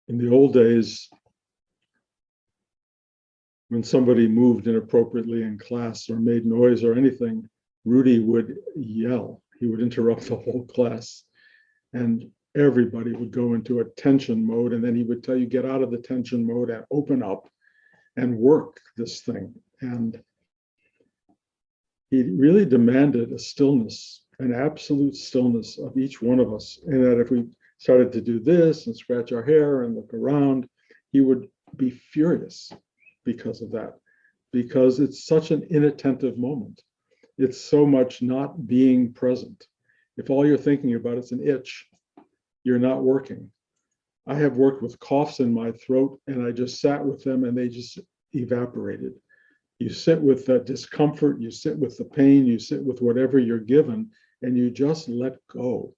In the old days, when somebody moved inappropriately in class or made noise or anything, Rudy would yell. He would interrupt the whole class, and everybody would go into a tension mode. And then he would tell you, get out of the tension mode and open up and work this thing. And he really demanded a stillness, an absolute stillness of each one of us. And that if we started to do this and scratch our hair and look around, he would be furious because of that, because it's such an inattentive moment. It's so much not being present. If all you're thinking about is an itch, you're not working. I have worked with coughs in my throat, and I just sat with them and they just evaporated. You sit with the discomfort, you sit with the pain, you sit with whatever you're given, and you just let go.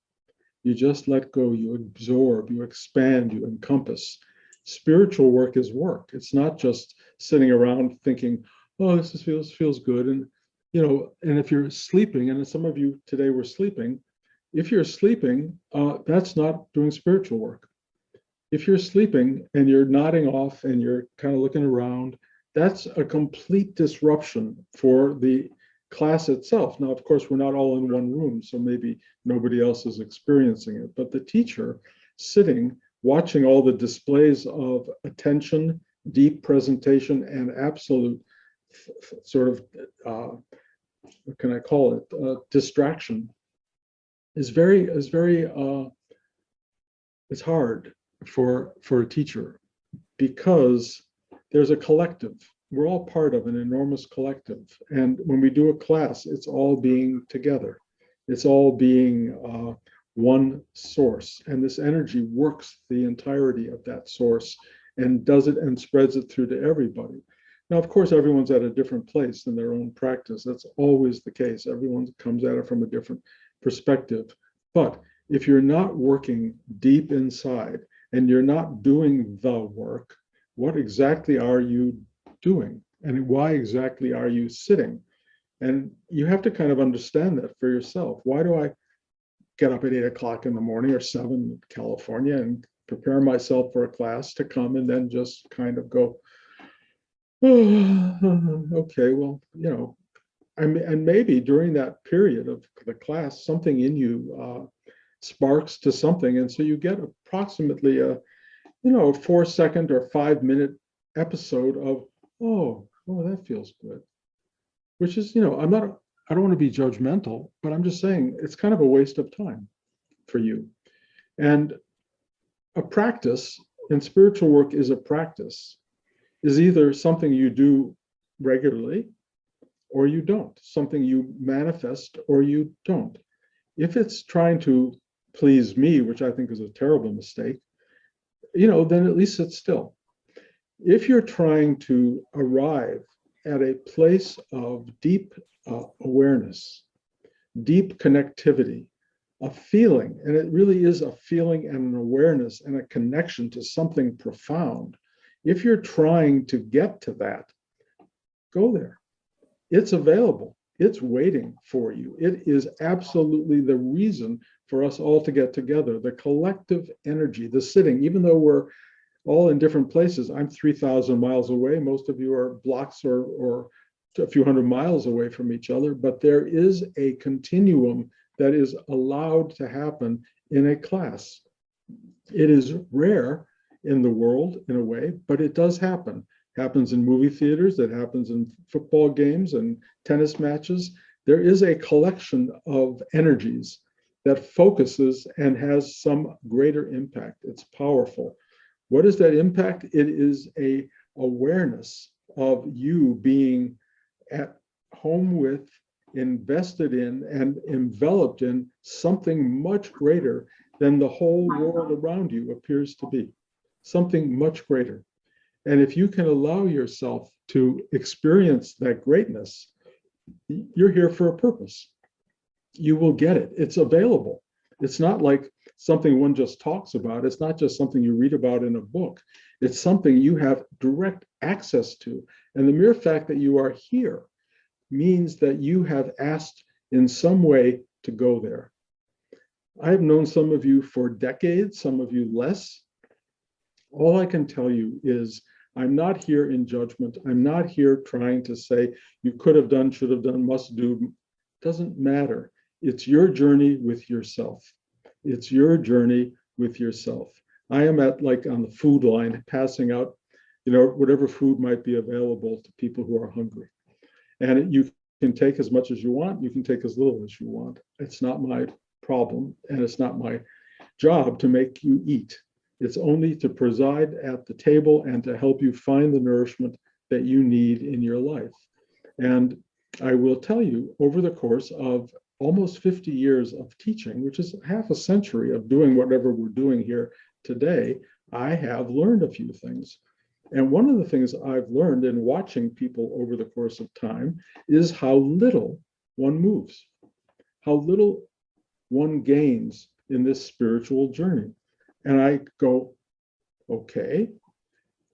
You just let go, you absorb, you expand, you encompass. Spiritual work is work. It's not just sitting around thinking, oh, this feels good. And, and if you're sleeping, and some of you today were sleeping, if you're sleeping, that's not doing spiritual work. If you're sleeping and you're nodding off and you're kind of looking around, that's a complete disruption for the class itself. Now, of course, we're not all in one room, so maybe nobody else is experiencing it. But the teacher sitting, watching all the displays of attention, deep presentation, and absolute sort of, what can I call it, distraction, is it's hard for a teacher, because there's a collective. We're all part of an enormous collective. And when we do a class, it's all being together. It's all being one source. And this energy works the entirety of that source and does it and spreads it through to everybody. Now, of course, everyone's at a different place in their own practice. That's always the case. Everyone comes at it from a different perspective. But if you're not working deep inside and you're not doing the work, what exactly are you doing? And why exactly are you sitting? And you have to kind of understand that for yourself. Why do I get up at 8 o'clock in the morning or 7 in California and prepare myself for a class to come and then just kind of go, oh, okay, well, and maybe during that period of the class, something in you sparks to something. And so you get approximately a 4-second or 5-minute episode of, oh, that feels good. Which is, I don't want to be judgmental, but I'm just saying it's kind of a waste of time for you. And a practice, and spiritual work is a practice, is either something you do regularly or you don't, something you manifest or you don't. If it's trying to please me, which I think is a terrible mistake, then at least sit still. If you're trying to arrive at a place of deep awareness, deep connectivity, a feeling, and it really is a feeling and an awareness and a connection to something profound. If you're trying to get to that, go there. It's available. It's waiting for you. It is absolutely the reason for us all to get together. The collective energy, the sitting, even though we're all in different places. I'm 3,000 miles away. Most of you are blocks or a few hundred miles away from each other, but there is a continuum that is allowed to happen in a class. It is rare in the world in a way, but it does happen. It happens in movie theaters, it happens in football games and tennis matches. There is a collection of energies that focuses and has some greater impact. It's powerful. What is that impact? It is a awareness of you being at home with, invested in, and enveloped in something much greater than the whole world around you appears to be. Something much greater. And if you can allow yourself to experience that greatness, you're here for a purpose. You will get it. It's available. It's not like something one just talks about. It's not just something you read about in a book. It's something you have direct access to. And the mere fact that you are here means that you have asked in some way to go there. I have known some of you for decades, some of you less. All I can tell you is I'm not here in judgment. I'm not here trying to say you could have done, should have done, must do. Doesn't matter. It's your journey with yourself. It's your journey with yourself. I am at, like, on the food line, passing out, whatever food might be available to people who are hungry. And you can take as much as you want. You can take as little as you want. It's not my problem, and it's not my job to make you eat. It's only to preside at the table and to help you find the nourishment that you need in your life. And I will tell you, over the course of almost 50 years of teaching, which is half a century of doing whatever we're doing here today, I have learned a few things. And one of the things I've learned in watching people over the course of time is how little one moves, how little one gains in this spiritual journey. And I go, okay,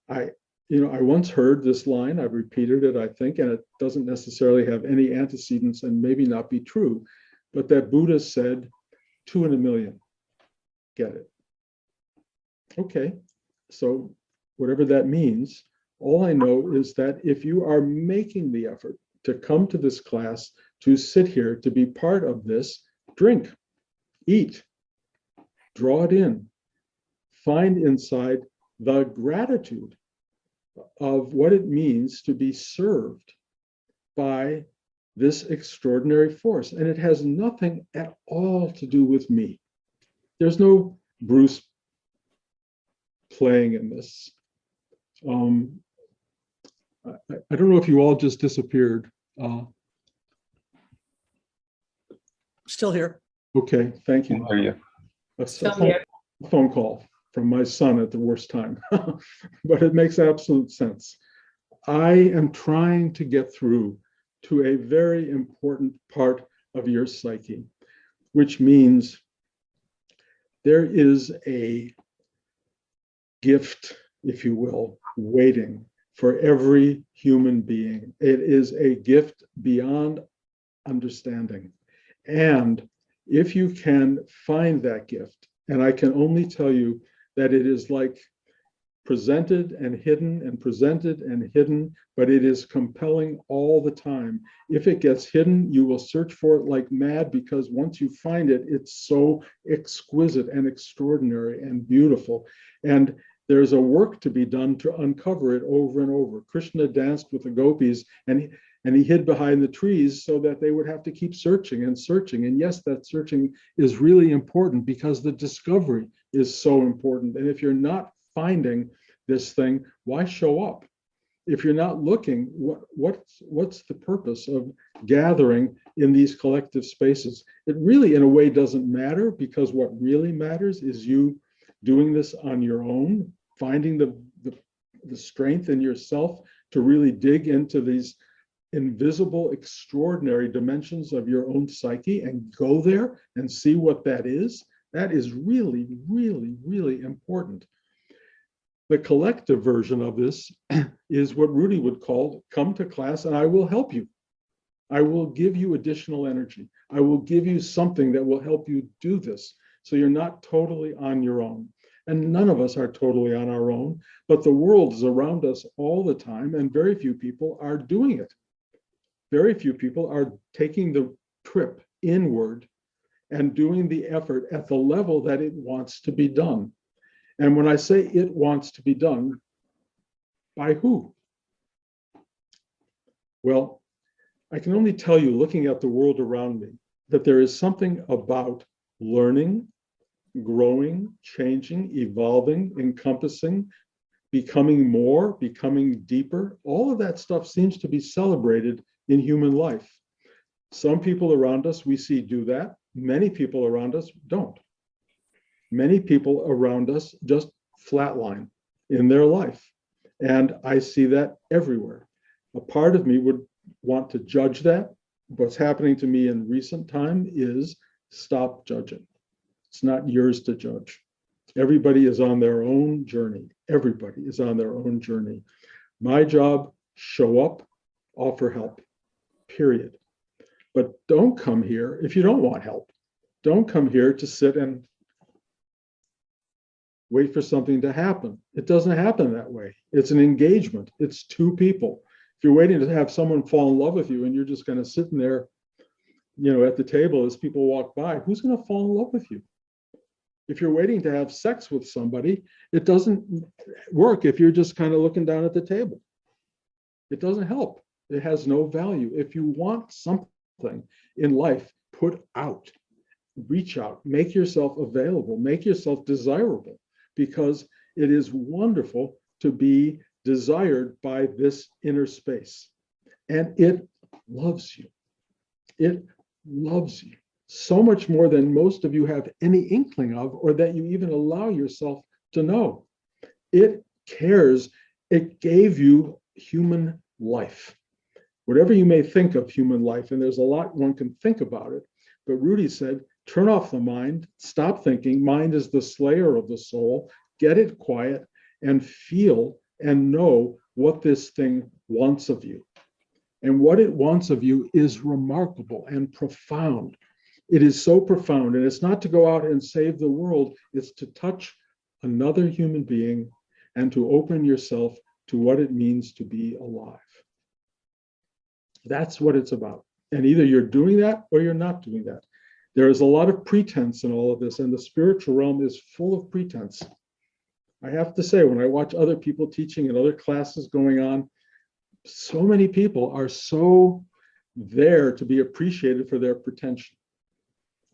I once heard this line, I've repeated it, I think, and it doesn't necessarily have any antecedents and maybe not be true, but that Buddha said, 2 in a million, get it. Okay, so whatever that means, all I know is that if you are making the effort to come to this class, to sit here, to be part of this, drink, eat, draw it in, find inside the gratitude of what it means to be served by this extraordinary force. And it has nothing at all to do with me. There's no Bruce playing in this. I don't know if you all just disappeared. Still here. Okay, thank you. Are you? A phone call from my son at the worst time, but it makes absolute sense. I am trying to get through to a very important part of your psyche, which means there is a gift, if you will, waiting for every human being. It is a gift beyond understanding. And if you can find that gift, and I can only tell you that it is like presented and hidden, but it is compelling all the time. If it gets hidden, you will search for it like mad, because once you find it, it's so exquisite and extraordinary and beautiful. And there's a work to be done to uncover it over and over. Krishna danced with the gopis, and he hid behind the trees so that they would have to keep searching and searching. And yes, that searching is really important because the discovery is so important. And if you're not finding this thing, why show up? If you're not looking, what's the purpose of gathering in these collective spaces? It really, in a way, doesn't matter, because what really matters is you doing this on your own, finding the strength in yourself to really dig into these invisible, extraordinary dimensions of your own psyche and go there and see what that is. That is really, really, really important. The collective version of this is what Rudy would call, come to class and I will help you. I will give you additional energy. I will give you something that will help you do this, so you're not totally on your own. And none of us are totally on our own, but the world is around us all the time, and very few people are doing it. Very few people are taking the trip inward and doing the effort at the level that it wants to be done. And when I say it wants to be done, by who? Well, I can only tell you, looking at the world around me, that there is something about learning, growing, changing, evolving, encompassing, becoming more, becoming deeper. All of that stuff seems to be celebrated in human life. Some people around us we see do that. Many people around us don't. Many people around us just flatline in their life. And I see that everywhere. A part of me would want to judge that. What's happening to me in recent time is stop judging. It's not yours to judge. Everybody is on their own journey. Everybody is on their own journey. My job, show up, offer help, period. But don't come here if you don't want help. Don't come here to sit and wait for something to happen. It doesn't happen that way. It's an engagement. It's two people. If you're waiting to have someone fall in love with you and you're just kind of sitting there, at the table as people walk by, who's going to fall in love with you? If you're waiting to have sex with somebody, it doesn't work if you're just kind of looking down at the table. It doesn't help. It has no value. If you want something in life, put out, reach out, make yourself available, make yourself desirable, because it is wonderful to be desired by this inner space. And it loves you. It loves you so much more than most of you have any inkling of, or that you even allow yourself to know. It cares. It gave you human life. Whatever you may think of human life, and there's a lot one can think about it, but Rudy said, turn off the mind, stop thinking. Mind is the slayer of the soul. Get it quiet and feel and know what this thing wants of you. And what it wants of you is remarkable and profound. It is so profound, and it's not to go out and save the world. It's to touch another human being and to open yourself to what it means to be alive. That's what it's about. And either you're doing that or you're not doing that. There is a lot of pretense in all of this, and the spiritual realm is full of pretense. I have to say, when I watch other people teaching and other classes going on, so many people are so there to be appreciated for their pretension.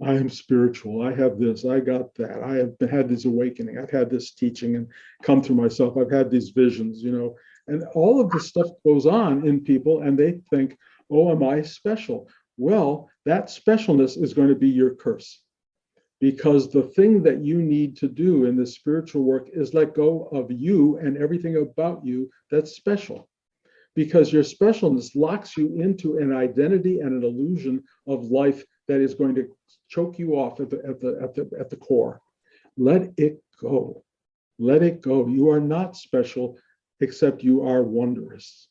I am spiritual. I have this. I got that. I have had this awakening. I've had this teaching and come through myself. I've had these visions, and all of this stuff goes on in people, and they think, oh, am I special? Well, that specialness is going to be your curse, because the thing that you need to do in this spiritual work is let go of you and everything about you that's special, because your specialness locks you into an identity and an illusion of life that is going to choke you off at the core. Let it go. Let it go. You are not special, except you are wondrous.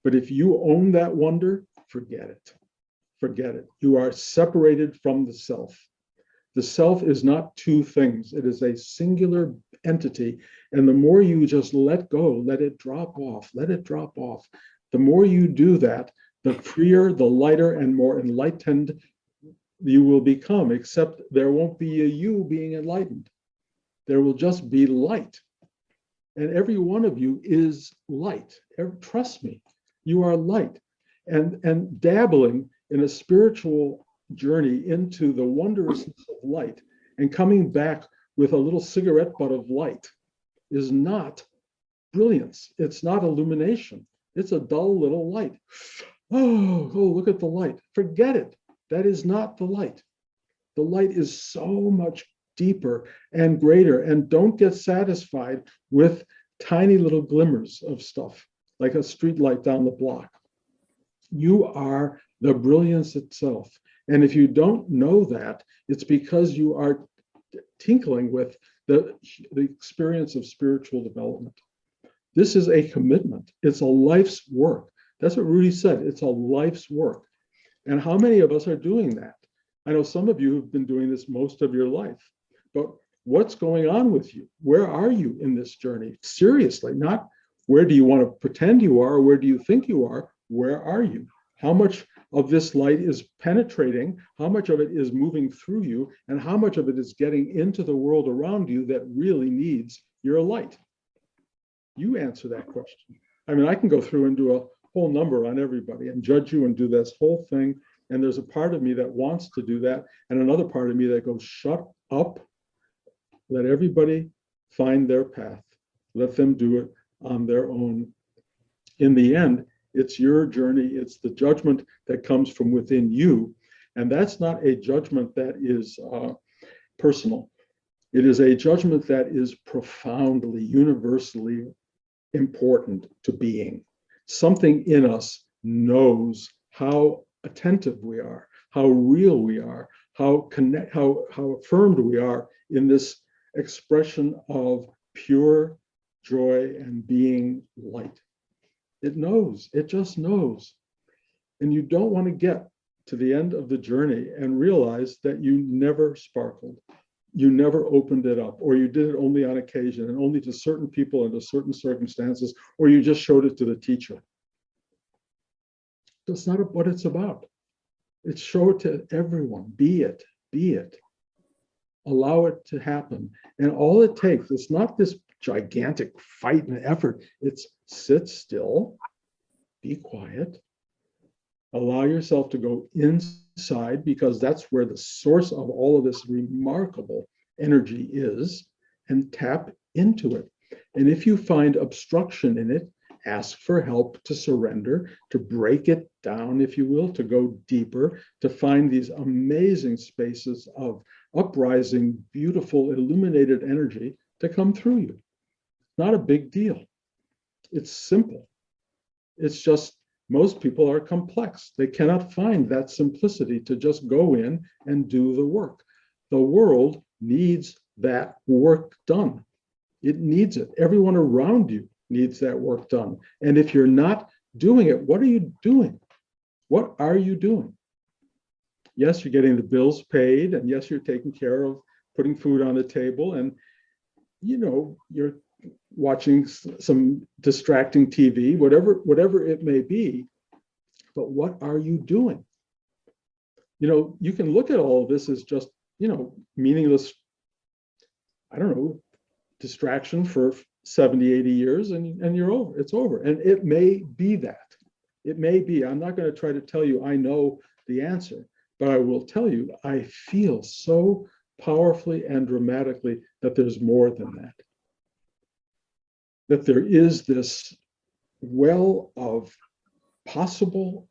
But if you own that wonder, forget it. Forget it. You are separated from the self. The self is not two things. It is a singular entity. And the more you just let go, let it drop off, let it drop off. The more you do that, the freer, the lighter, and more enlightened you will become, except there won't be a you being enlightened. There will just be light. And every one of you is light. Trust me, you are light. And dabbling in a spiritual journey into the wondrousness of light and coming back with a little cigarette butt of light is not brilliance. It's not illumination. It's a dull little light. Oh, look at the light. Forget it. That is not the light. The light is so much deeper and greater. And don't get satisfied with tiny little glimmers of stuff, like a street light down the block. You are the brilliance itself. And if you don't know that, it's because you are tinkling with the experience of spiritual development. This is a commitment. It's a life's work. That's what Rudy said. It's a life's work. And how many of us are doing that? I know some of you have been doing this most of your life, but what's going on with you? Where are you in this journey? Seriously, not where do you want to pretend you are, or where do you think you are? Where are you? How much of this light is penetrating? How much of it is moving through you? And how much of it is getting into the world around you that really needs your light? You answer that question. I mean, I can go through and do a whole number on everybody and judge you and do this whole thing. And there's a part of me that wants to do that, and another part of me that goes, shut up. Let everybody find their path. Let them do it on their own. In the end, it's your journey. It's the judgment that comes from within you. And that's not a judgment that is personal. It is a judgment that is profoundly, universally important to being. Something in us knows how attentive we are, how real we are, how affirmed we are in this expression of pure joy and being light. It knows, it just knows. And you don't want to get to the end of the journey and realize that you never sparkled. you never opened it up, or you did it only on occasion and only to certain people under certain circumstances, or you just showed it to the teacher. That's not what it's about. It's show it to everyone. Be it, be it. Allow it to happen. And all it takes, it's not this gigantic fight and effort. It's sit still, be quiet, allow yourself to go inside, because that's where the source of all of this remarkable energy is, and tap into it. And if you find obstruction in it, ask for help to surrender, to break it down, if you will, to go deeper, to find these amazing spaces of uprising, beautiful, illuminated energy to come through you. Not a big deal. It's simple. It's just most people are complex. They cannot find that simplicity to just go in and do the work. The world needs that work done. It needs it. Everyone around you needs that work done. And if you're not doing it, what are you doing? What are you doing? Yes, you're getting the bills paid, and yes, you're taking care of putting food on the table, and you're watching some distracting TV, whatever it may be. But what are you doing? You can look at all of this as just, meaningless, I don't know, distraction for 70, 80 years, and you're over. It's over. And it may be that. It may be. I'm not going to try to tell you I know the answer, but I will tell you I feel so powerfully and dramatically that there's more than that. That there is this well of possible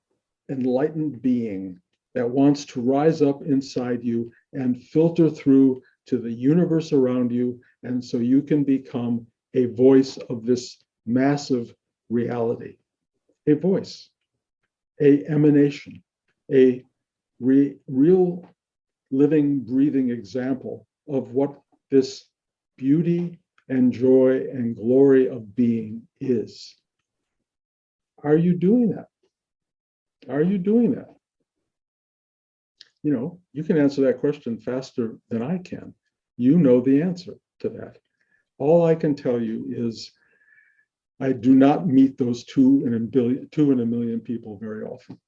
enlightened being that wants to rise up inside you and filter through to the universe around you, and so you can become a voice of this massive reality. A voice, a emanation, a real living, breathing example of what this beauty and joy and glory of being is. Are you doing that? Are you doing that? You can answer that question faster than I can. You know the answer to that. All I can tell you is I do not meet those 2 in a million people very often.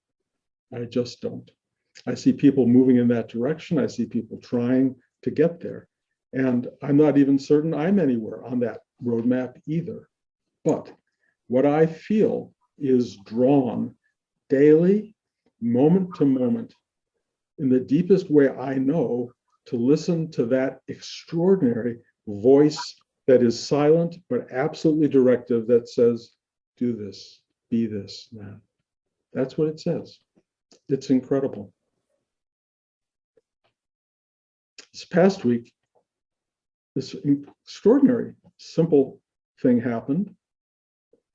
I just don't. I see people moving in that direction. I see people trying to get there. And I'm not even certain I'm anywhere on that roadmap either. But what I feel is drawn daily, moment to moment, in the deepest way I know, to listen to that extraordinary voice that is silent but absolutely directive, that says, do this, be this now. That's what it says. It's incredible. This past week, this extraordinary, simple thing happened,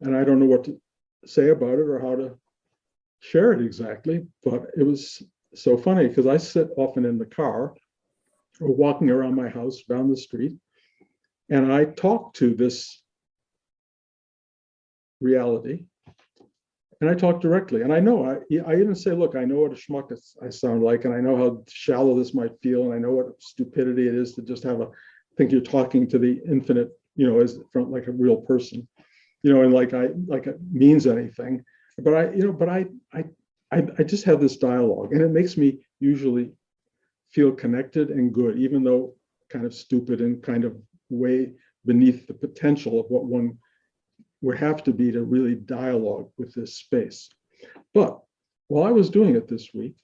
and I don't know what to say about it or how to share it exactly, but it was so funny because I sit often in the car or walking around my house down the street, and I talk to this reality, and I talk directly. And I know, I even say, look, I know what a schmuck I sound like, and I know how shallow this might feel, and I know what stupidity it is to just think you're talking to the infinite, as from like a real person, and like it means anything. But I just have this dialogue, and it makes me usually feel connected and good, even though kind of stupid and kind of way beneath the potential of what one would have to be to really dialogue with this space. But while I was doing it this week,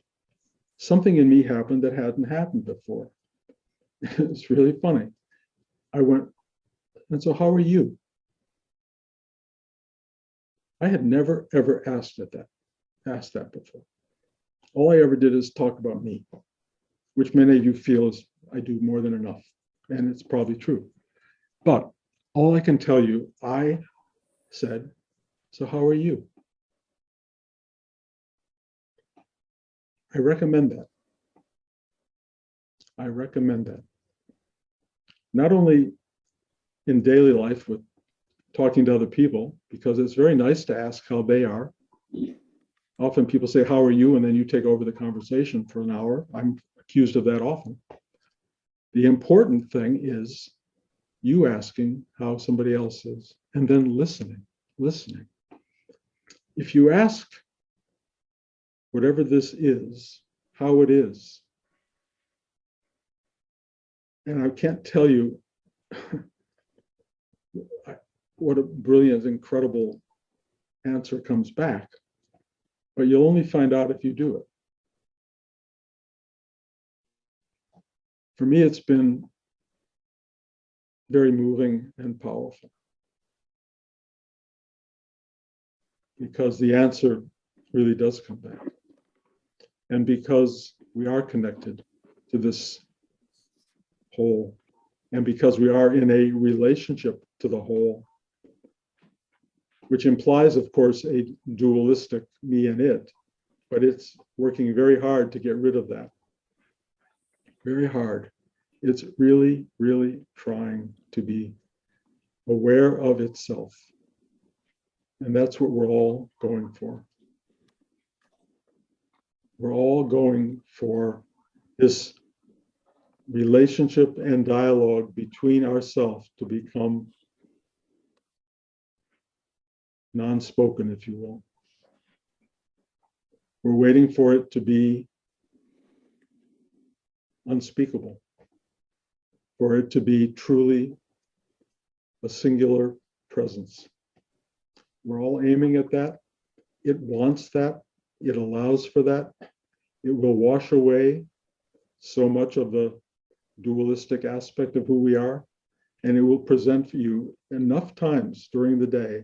something in me happened that hadn't happened before. It's really funny. I went, and so how are you? I had never, ever asked that before. All I ever did is talk about me, which many of you feel is I do more than enough. And it's probably true. But all I can tell you, I said, so how are you? I recommend that. I recommend that. Not only in daily life with talking to other people, because it's very nice to ask how they are. Often people say, how are you? And then you take over the conversation for an hour. I'm accused of that often. The important thing is you asking how somebody else is, and then listening. If you ask whatever this is, how it is, and I can't tell you what a brilliant, incredible answer comes back, but you'll only find out if you do it. For me, it's been very moving and powerful, because the answer really does come back. And because we are connected to this whole, and because we are in a relationship to the whole, which implies, of course, a dualistic me and it, but it's working very hard to get rid of that. Very hard. It's really, really trying to be aware of itself. And that's what we're all going for. We're all going for this relationship and dialogue between ourselves to become non-spoken, if you will. We're waiting for it to be unspeakable, for it to be truly a singular presence. We're all aiming at that. It wants that. It allows for that. It will wash away so much of the dualistic aspect of who we are, and it will present for you enough times during the day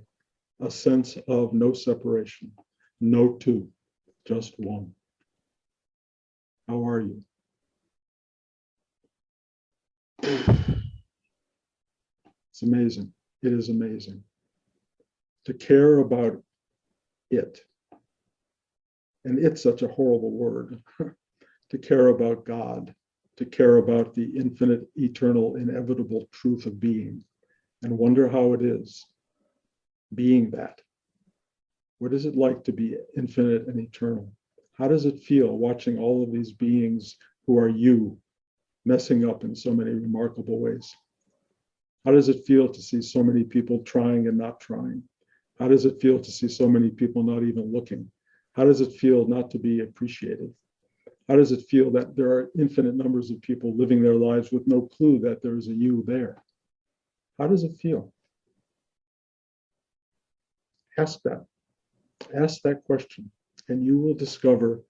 a sense of no separation, no two, just one. How are you? It's amazing. It is amazing to care about it. And it's such a horrible word. To care about God, to care about the infinite, eternal, inevitable truth of being, and wonder how it is being that. What is it like to be infinite and eternal? How does it feel watching all of these beings who are you messing up in so many remarkable ways? How does it feel to see so many people trying and not trying? How does it feel to see so many people not even looking? How does it feel not to be appreciated? How does it feel that there are infinite numbers of people living their lives with no clue that there is a you there? How does it feel? Ask that. Ask that question, and you will discover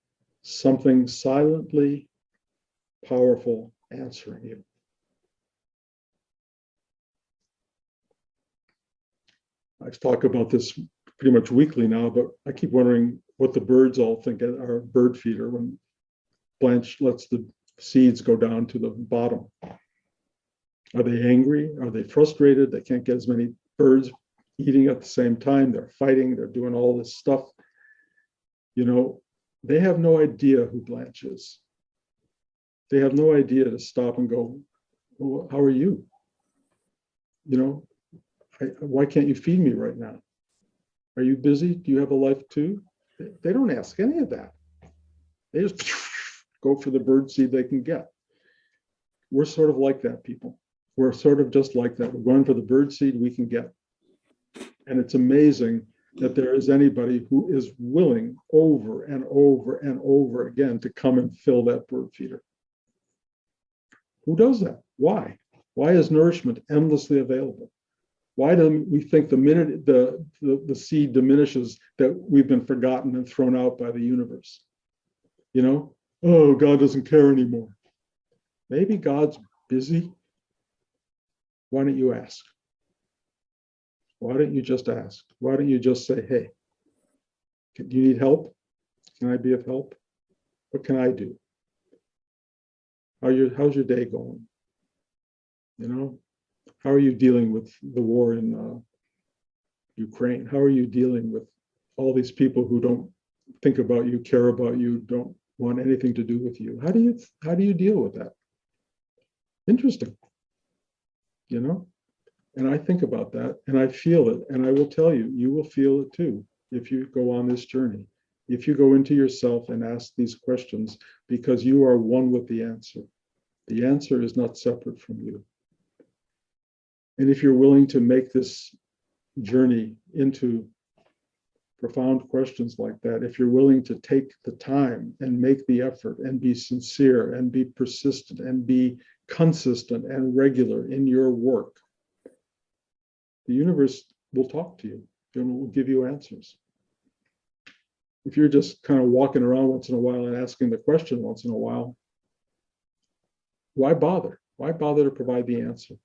something silently powerful answering you. I talk about this pretty much weekly now, but I keep wondering what the birds all think at our bird feeder when Blanche lets the seeds go down to the bottom. Are they angry? Are they frustrated? They can't get as many birds eating at the same time. They're fighting. They're doing all this stuff. You know, they have no idea who Blanche is. They have no idea to stop and go, well, how are you? You know, why can't you feed me right now? Are you busy? Do you have a life too? They don't ask any of that. They just go for the bird seed they can get. We're sort of like that, people. We're sort of just like that. We're going for the bird seed we can get. And it's amazing that there is anybody who is willing over and over and over again to come and fill that bird feeder. Who does that? Why? Why is nourishment endlessly available? Why do we think the minute the seed diminishes that we've been forgotten and thrown out by the universe? You know, oh, God doesn't care anymore. Maybe God's busy. Why don't you ask? Why don't you just ask? Why don't you just say, hey, do you need help? Can I be of help? What can I do? How's your day going? You know, how are you dealing with the war in Ukraine? How are you dealing with all these people who don't think about you, care about you, don't want anything to do with you? How do you deal with that? Interesting, you know? And I think about that and I feel it, and I will tell you, you will feel it too if you go on this journey. If you go into yourself and ask these questions, because you are one with the answer. The answer is not separate from you. And if you're willing to make this journey into profound questions like that, if you're willing to take the time and make the effort and be sincere and be persistent and be consistent and regular in your work, the universe will talk to you and will give you answers. If you're just kind of walking around once in a while and asking the question once in a while, why bother? Why bother to provide the answer?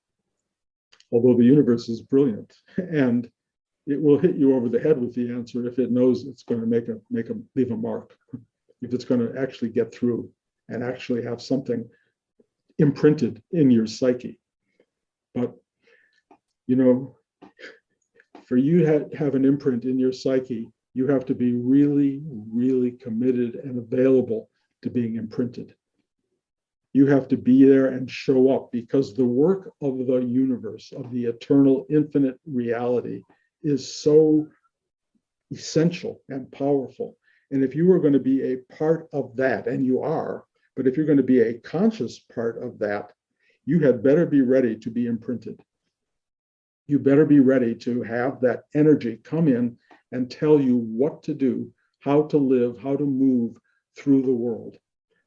Although the universe is brilliant and it will hit you over the head with the answer if it knows it's going to leave a mark, if it's going to actually get through and actually have something imprinted in your psyche. But, you know, for you to have an imprint in your psyche, you have to be really, really committed and available to being imprinted. You have to be there and show up, because the work of the universe, of the eternal, infinite reality, is so essential and powerful. And if you are going to be a part of that, and you are, but if you're going to be a conscious part of that, you had better be ready to be imprinted. You better be ready to have that energy come in and tell you what to do, how to live, how to move through the world,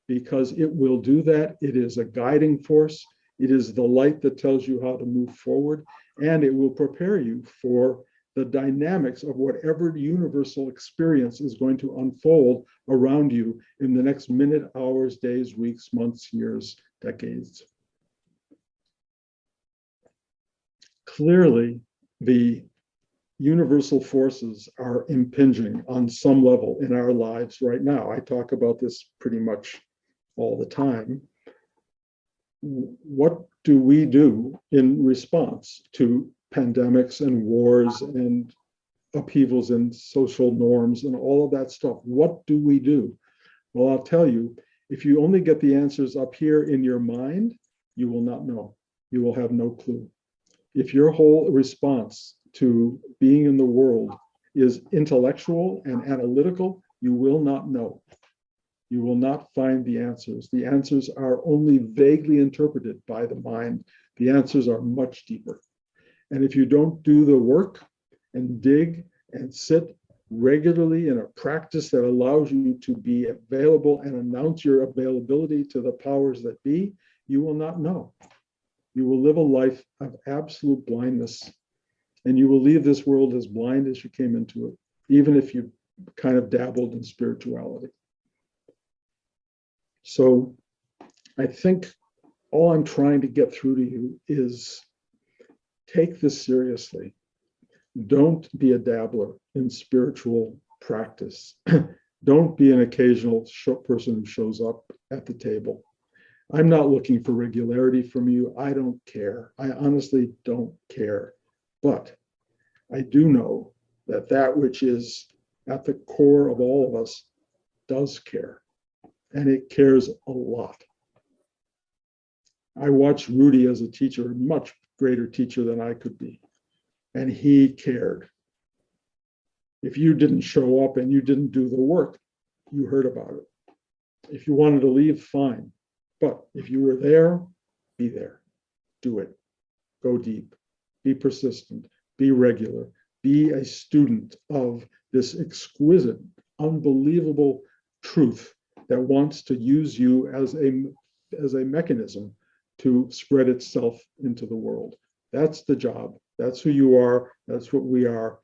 because it will do that. It is a guiding force. It is the light that tells you how to move forward, and it will prepare you for the dynamics of whatever universal experience is going to unfold around you in the next minute, hours, days, weeks, months, years, decades. Clearly, the universal forces are impinging on some level in our lives right now. I talk about this pretty much all the time. What do we do in response to pandemics and wars and upheavals in social norms and all of that stuff? What do we do? Well, I'll tell you, if you only get the answers up here in your mind, you will not know. You will have no clue. If your whole response to being in the world is intellectual and analytical, you will not know. You will not find the answers. The answers are only vaguely interpreted by the mind. The answers are much deeper. And if you don't do the work and dig and sit regularly in a practice that allows you to be available and announce your availability to the powers that be, you will not know. You will live a life of absolute blindness, and you will leave this world as blind as you came into it, even if you kind of dabbled in spirituality. So I think all I'm trying to get through to you is take this seriously. Don't be a dabbler in spiritual practice. Don't be an occasional person who shows up at the table. I'm not looking for regularity from you. I don't care. I honestly don't care. But I do know that that which is at the core of all of us does care. And it cares a lot. I watched Rudy as a teacher, a much greater teacher than I could be. And he cared. If you didn't show up and you didn't do the work, you heard about it. If you wanted to leave, fine. But if you were there, be there. Do it. Go deep. Be persistent. Be regular. Be a student of this exquisite, unbelievable truth that wants to use you as a mechanism to spread itself into the world. That's the job. That's who you are. That's what we are.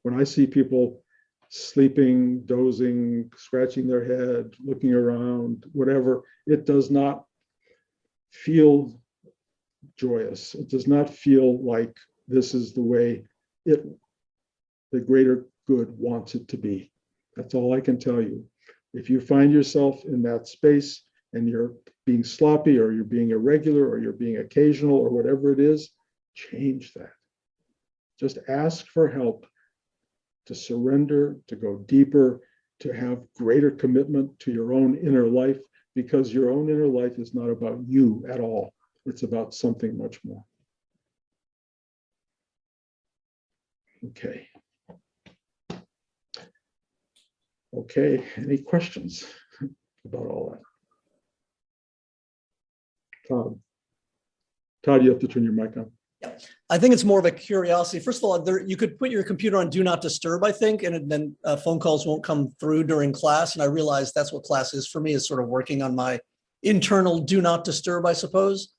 When I see people sleeping, dozing, scratching their head, looking around, whatever, it does not feel joyous. It does not feel like this is the way the greater good wants it to be. That's all I can tell you. If you find yourself in that space and you're being sloppy or you're being irregular or you're being occasional or whatever it is, change that. Just ask for help to surrender, to go deeper, to have greater commitment to your own inner life, because your own inner life is not about you at all. It's about something much more. Okay. Okay, any questions about all that? Todd. Todd, you have to turn your mic on. Yeah. I think it's more of a curiosity. First of all, you could put your computer on do not disturb, I think, and then phone calls won't come through during class. And I realize that's what class is for me, is sort of working on my internal do not disturb, I suppose.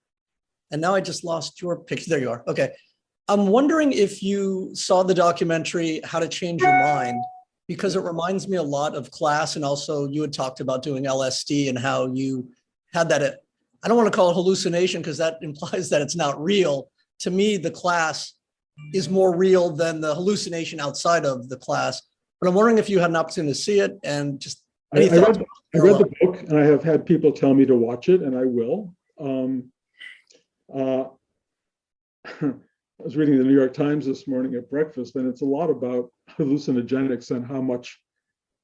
And now I just lost your picture. There you are. Okay. I'm wondering if you saw the documentary, How to Change Your Mind, because it reminds me a lot of class. And also you had talked about doing LSD and how you had that, I don't want to call it hallucination because that implies that it's not real. To me, the class is more real than the hallucination outside of the class. But I'm wondering if you had an opportunity to see it and just any thoughts. I read the book, and I have had people tell me to watch it, and I will. I was reading the New York Times this morning at breakfast, and it's a lot about hallucinogenics and how much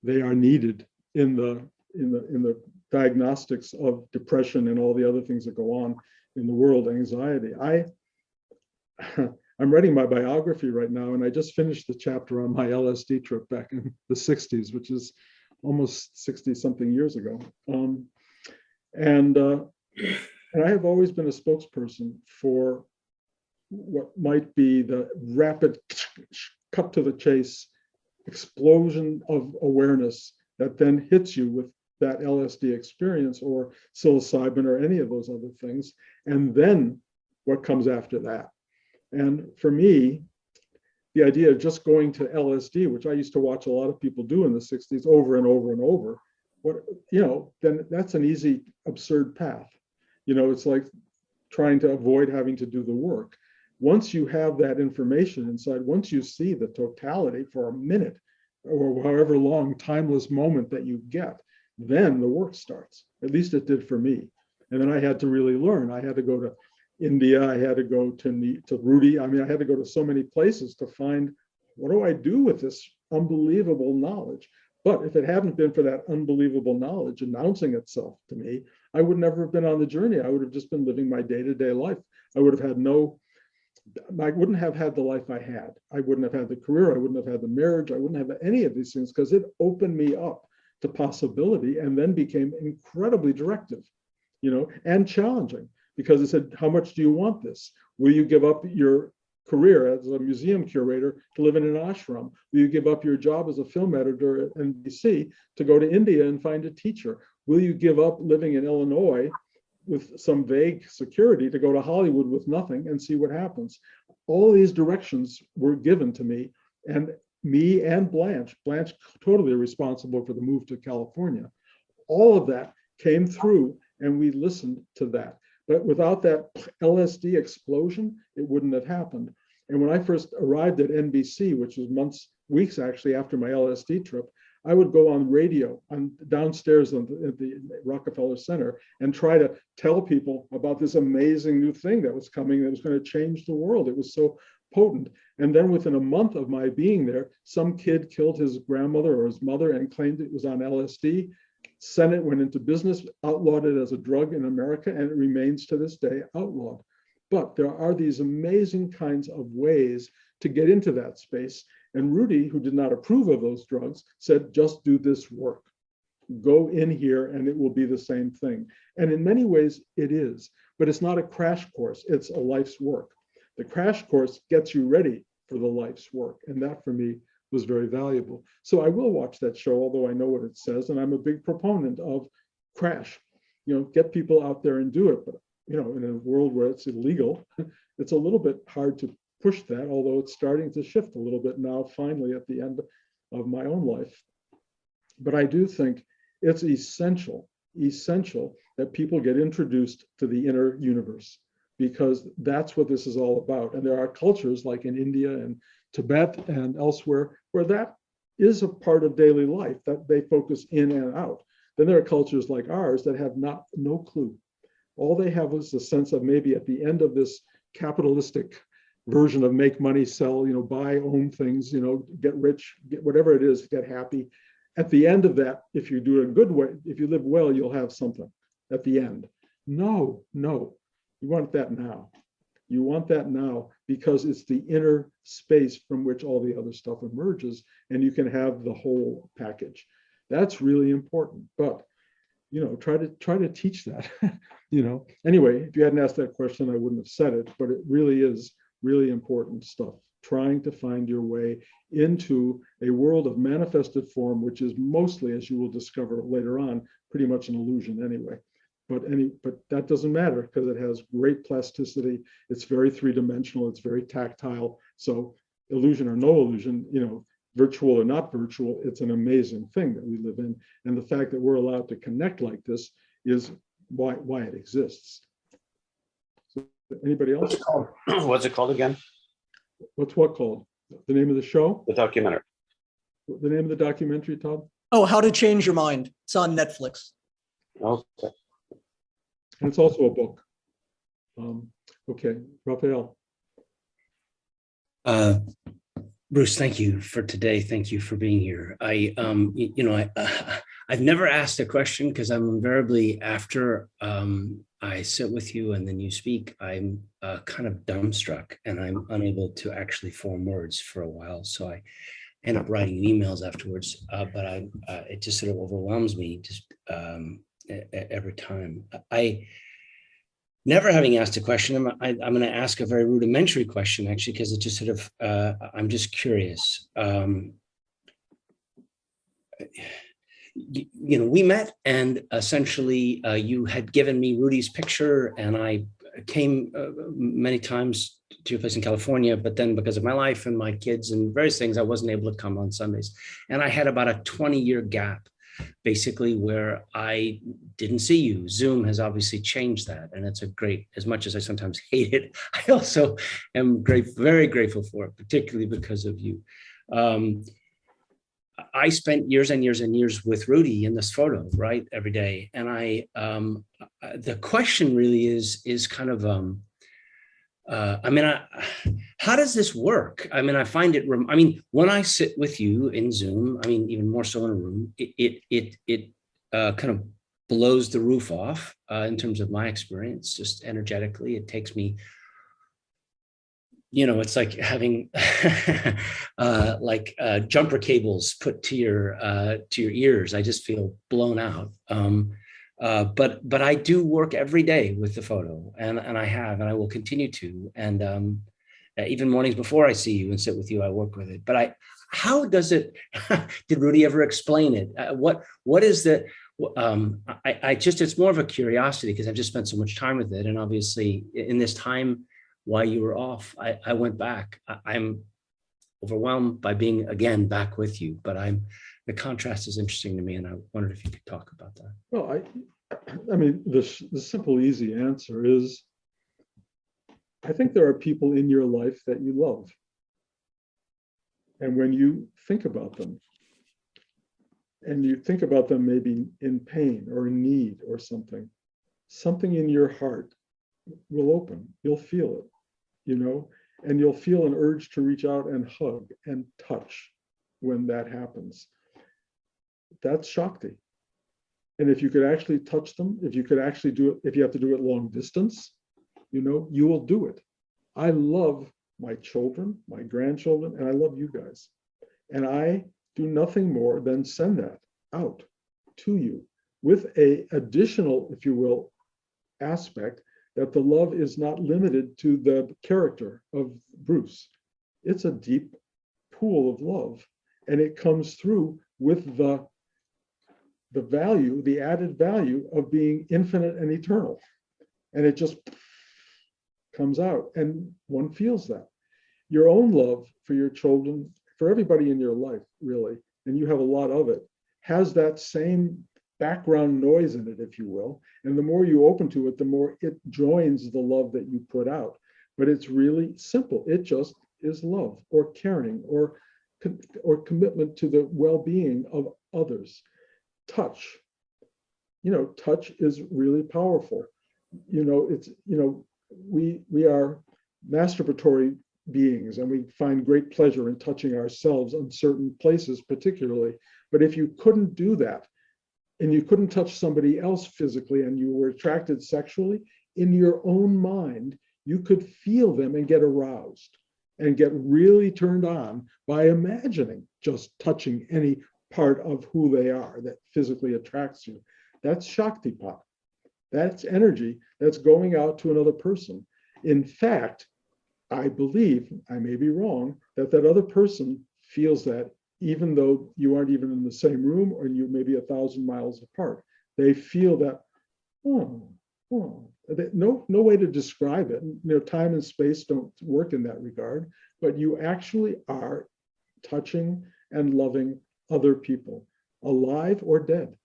they are needed in the diagnostics of depression and all the other things that go on in the world, anxiety. I'm writing my biography right now, and I just finished the chapter on my LSD trip back in the 60s, which is almost 60 something years ago. And I have always been a spokesperson for what might be the rapid cut to the chase explosion of awareness that then hits you with that LSD experience or psilocybin or any of those other things. And then what comes after that? And for me, the idea of just going to LSD, which I used to watch a lot of people do in the 60s over and over and over, then that's an easy, absurd path. It's like trying to avoid having to do the work. Once you have that information inside, once you see the totality for a minute or however long timeless moment that you get, then the work starts. At least it did for me. And then I had to really learn. I had to go to India. I had to go to Rudy. I mean, I had to go to so many places to find, what do I do with this unbelievable knowledge? But if it hadn't been for that unbelievable knowledge announcing itself to me, I would never have been on the journey. I would have just been living my day-to-day life. I wouldn't have had the life I had. I wouldn't have had the career. I wouldn't have had the marriage. I wouldn't have any of these things because it opened me up to possibility and then became incredibly directive, and challenging. Because it said, how much do you want this? Will you give up your career as a museum curator to live in an ashram? Will you give up your job as a film editor at NBC to go to India and find a teacher? Will you give up living in Illinois with some vague security to go to Hollywood with nothing and see what happens? All these directions were given to me, and me and Blanche totally responsible for the move to California. All of that came through, and we listened to that. But without that LSD explosion, it wouldn't have happened. And when I first arrived at NBC, which was weeks actually after my LSD trip, I would go on radio downstairs at the Rockefeller Center and try to tell people about this amazing new thing that was coming that was going to change the world. It was so potent. And then within a month of my being there, some kid killed his grandmother or his mother and claimed it was on LSD. Senate went into business, outlawed it as a drug in America, and it remains to this day outlawed. But there are these amazing kinds of ways to get into that space. And Rudy, who did not approve of those drugs, said, just do this work. Go in here and it will be the same thing. And in many ways it is, but it's not a crash course, it's a life's work. The crash course gets you ready for the life's work. And that for me was very valuable. So I will watch that show, although I know what it says, and I'm a big proponent of crash. Get people out there and do it. But in a world where it's illegal, it's a little bit hard to push that, although it's starting to shift a little bit now, finally, at the end of my own life. But I do think it's essential that people get introduced to the inner universe, because that's what this is all about. And there are cultures like in India and Tibet and elsewhere where that is a part of daily life, that they focus in and out. Then there are cultures like ours that have no clue. All they have is a sense of maybe at the end of this capitalistic version of make money, sell, buy, own things, get rich, get whatever it is, get happy. At the end of that, if you do it a good way, if you live well, you'll have something at the end. No, you want that now. You want that now because it's the inner space from which all the other stuff emerges, and you can have the whole package. That's really important. But try to teach that. Anyway, if you hadn't asked that question, I wouldn't have said it, but it really is really important stuff. Trying to find your way into a world of manifested form, which is mostly, as you will discover later on, pretty much an illusion anyway. But that doesn't matter because it has great plasticity. It's very three-dimensional. It's very tactile. So illusion or no illusion, virtual or not virtual, it's an amazing thing that we live in. And the fact that we're allowed to connect like this is why it exists. So anybody else? What's it called again? What's what called? The name of the show? The documentary. The name of the documentary, Todd? Oh, How to Change Your Mind. It's on Netflix. Okay. And it's also a book. Okay, Raphael. Bruce, thank you for today. Thank you for being here. I've never asked a question because I'm invariably, after I sit with you and then you speak, I'm kind of dumbstruck and I'm unable to actually form words for a while. So I end up writing emails afterwards, but it just sort of overwhelms me just every time. Never having asked a question, I'm going to ask a very rudimentary question, actually, because it just sort of, I'm just curious. We met and essentially you had given me Rudy's picture and I came many times to your place in California, but then because of my life and my kids and various things, I wasn't able to come on Sundays. And I had about a 20-year gap, basically, where I didn't see you. Zoom has obviously changed that. And it's a great, as much as I sometimes hate it, I also am very grateful for it, particularly because of you. I spent years and years and years with Rudy in this photo, right, every day. And the question really is kind of, how does this work? I find it, when I sit with you in Zoom, even more so in a room, it kind of blows the roof off in terms of my experience, just energetically. It takes me, it's like having jumper cables put to your ears. I just feel blown out. But I do work every day with the photo, and I have, and I will continue to. And even mornings before I see you and sit with you, I work with it. But how does it? Did Rudy ever explain it? What is the? It's more of a curiosity because I've just spent so much time with it, and obviously in this time while you were off, I went back. I'm overwhelmed by being again back with you, but the contrast is interesting to me, and I wondered if you could talk about that. Well, the simple, easy answer is, I think there are people in your life that you love. And when you think about them, and you think about them maybe in pain or in need or something in your heart will open. You'll feel it, and you'll feel an urge to reach out and hug and touch when that happens. That's Shakti. And if you could actually touch them, if you could actually do it, if you have to do it long distance, you will do it. I love my children, my grandchildren, and I love you guys. And I do nothing more than send that out to you with a additional, if you will, aspect that the love is not limited to the character of Bruce. It's a deep pool of love, and it comes through with the value, the added value of being infinite and eternal. And it just comes out, and one feels that. Your own love for your children, for everybody in your life, really, and you have a lot of it, has that same background noise in it, if you will. And the more you open to it, the more it joins the love that you put out. But it's really simple. It just is love or caring or commitment to the well-being of others. Touch. Touch is really powerful. We are masturbatory beings, and we find great pleasure in touching ourselves in certain places particularly. But if you couldn't do that, and you couldn't touch somebody else physically, and you were attracted sexually, in your own mind, you could feel them and get aroused and get really turned on by imagining just touching any part of who they are that physically attracts you. That's Shaktipat. That's energy that's going out to another person. In fact, I believe, I may be wrong, that that other person feels that even though you aren't even in the same room or you may be 1,000 miles apart. They feel that, no way to describe it. Time and space don't work in that regard, but you actually are touching and loving other people, alive or dead.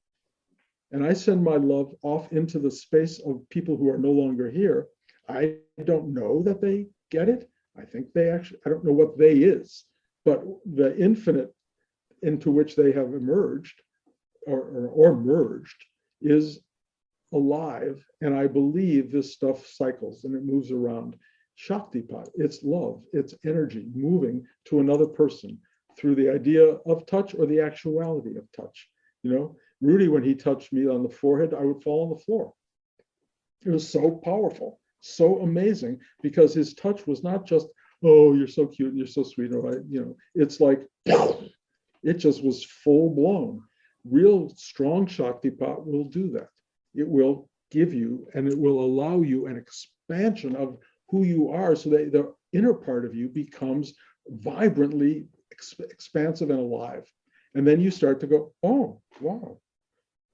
And I send my love off into the space of people who are no longer here. I don't know that they get it. I think they actually, I don't know what they is, but the infinite into which they have emerged or merged is alive. And I believe this stuff cycles and it moves around. Shaktipat, it's love, it's energy moving to another person through the idea of touch or the actuality of touch. Rudy, when he touched me on the forehead, I would fall on the floor. It was so powerful, so amazing, because his touch was not just, oh, you're so cute and you're so sweet. It's like, it just was full blown. Real strong Shaktipat will do that. It will give you and it will allow you an expansion of who you are so that the inner part of you becomes vibrantly expansive and alive. And then you start to go, oh, wow,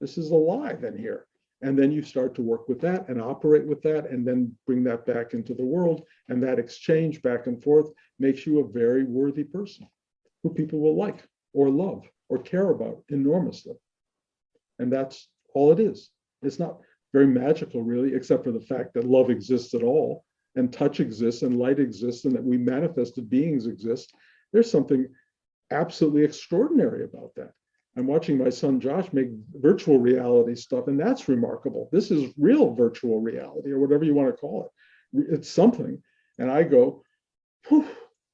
this is alive in here. And then you start to work with that and operate with that and then bring that back into the world. And that exchange back and forth makes you a very worthy person who people will like or love or care about enormously. And that's all it is. It's not very magical, really, except for the fact that love exists at all and touch exists and light exists and that we manifested beings exist. There's something absolutely extraordinary about that. I'm watching my son Josh make virtual reality stuff, and that's remarkable. This is real virtual reality, or whatever you want to call it. It's something. And I go,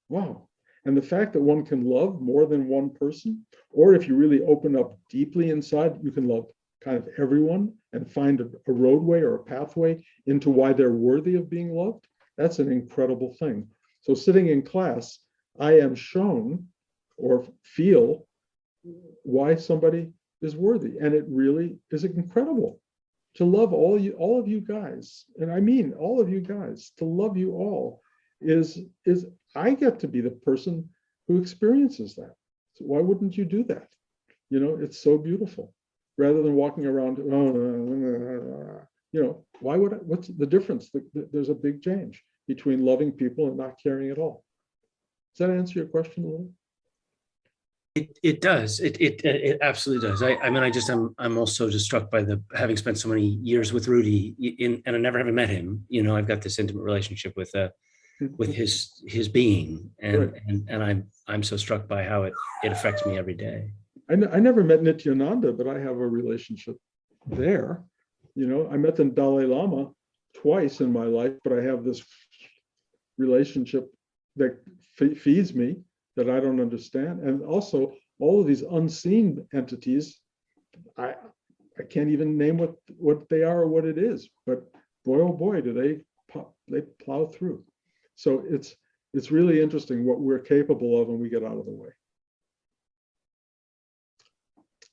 wow. And the fact that one can love more than one person, or if you really open up deeply inside, you can love kind of everyone and find a roadway or a pathway into why they're worthy of being loved. That's an incredible thing. So sitting in class, I am shown or feel why somebody is worthy. And it really is incredible to love all of you guys. And I mean, all of you guys, to love you all is I get to be the person who experiences that. So why wouldn't you do that? It's so beautiful. Rather than walking around, why would what's the difference? There's a big change between loving people and not caring at all. Does that answer your question a little? It does. It absolutely does. I'm also just struck by having spent so many years with Rudy and I never having met him. I've got this intimate relationship with his being, and Right. and I'm so struck by how it affects me every day. I never met Nityananda, but I have a relationship there. I met the Dalai Lama twice in my life, but I have this relationship that feeds me that I don't understand. And also all of these unseen entities, I can't even name what they are or what it is, but boy, oh boy, do they plow through. So it's really interesting what we're capable of when we get out of the way.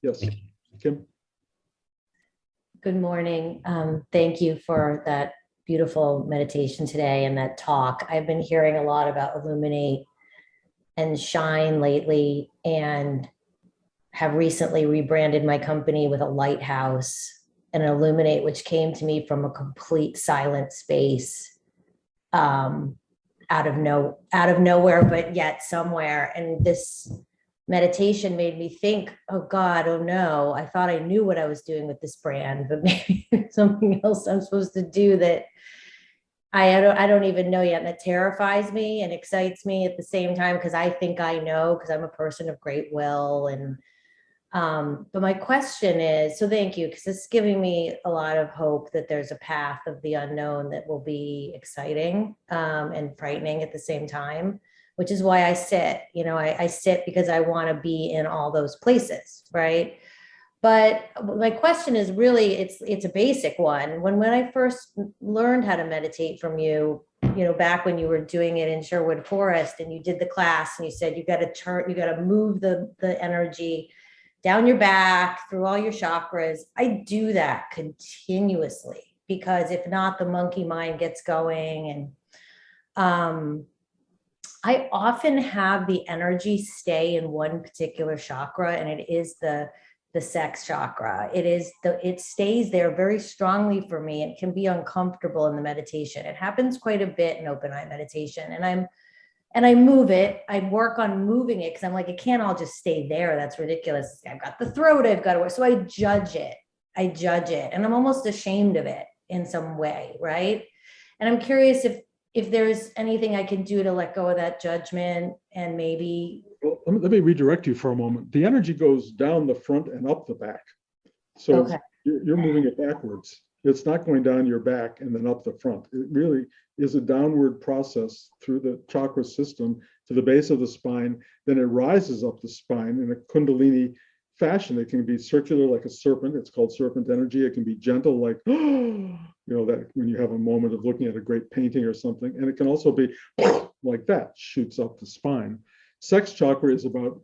Yes, Kim. Good morning. Thank you for that beautiful meditation today and that talk. I've been hearing a lot about illuminate and shine lately, and have recently rebranded my company with a lighthouse and an illuminate, which came to me from a complete silent space, out of nowhere, but yet somewhere. And this meditation made me think, oh God, oh no, I thought I knew what I was doing with this brand, but maybe there's something else I'm supposed to do that I don't even know yet. And that terrifies me and excites me at the same time, because I think I know, because I'm a person of great will. And but my question is, so thank you, because it's giving me a lot of hope that there's a path of the unknown that will be exciting and frightening at the same time, which is why I sit. I sit because I want to be in all those places, right? But my question is really, it's a basic one. When I first learned how to meditate from you, back when you were doing it in Sherwood Forest and you did the class and you said, you got to move the energy down your back, through all your chakras. I do that continuously because if not, the monkey mind gets going. And I often have the energy stay in one particular chakra, and it is the sex chakra. It stays there very strongly for me. It can be uncomfortable in the meditation. It happens quite a bit in open eye meditation. And I move it. I work on moving it because I'm like, it can't all just stay there. That's ridiculous. I've got the throat, I've got to work. So I judge it. And I'm almost ashamed of it in some way, right? And I'm curious if there's anything I can do to let go of that judgment and maybe. Well, let me redirect you for a moment. The energy goes down the front and up the back. So Okay. you're moving it backwards. It's not going down your back and then up the front. It really is a downward process through the chakra system to the base of the spine. Then it rises up the spine in a Kundalini fashion. It can be circular like a serpent. It's called serpent energy. It can be gentle like, that when you have a moment of looking at a great painting or something. And it can also be like that, shoots up the spine. Sex chakra is about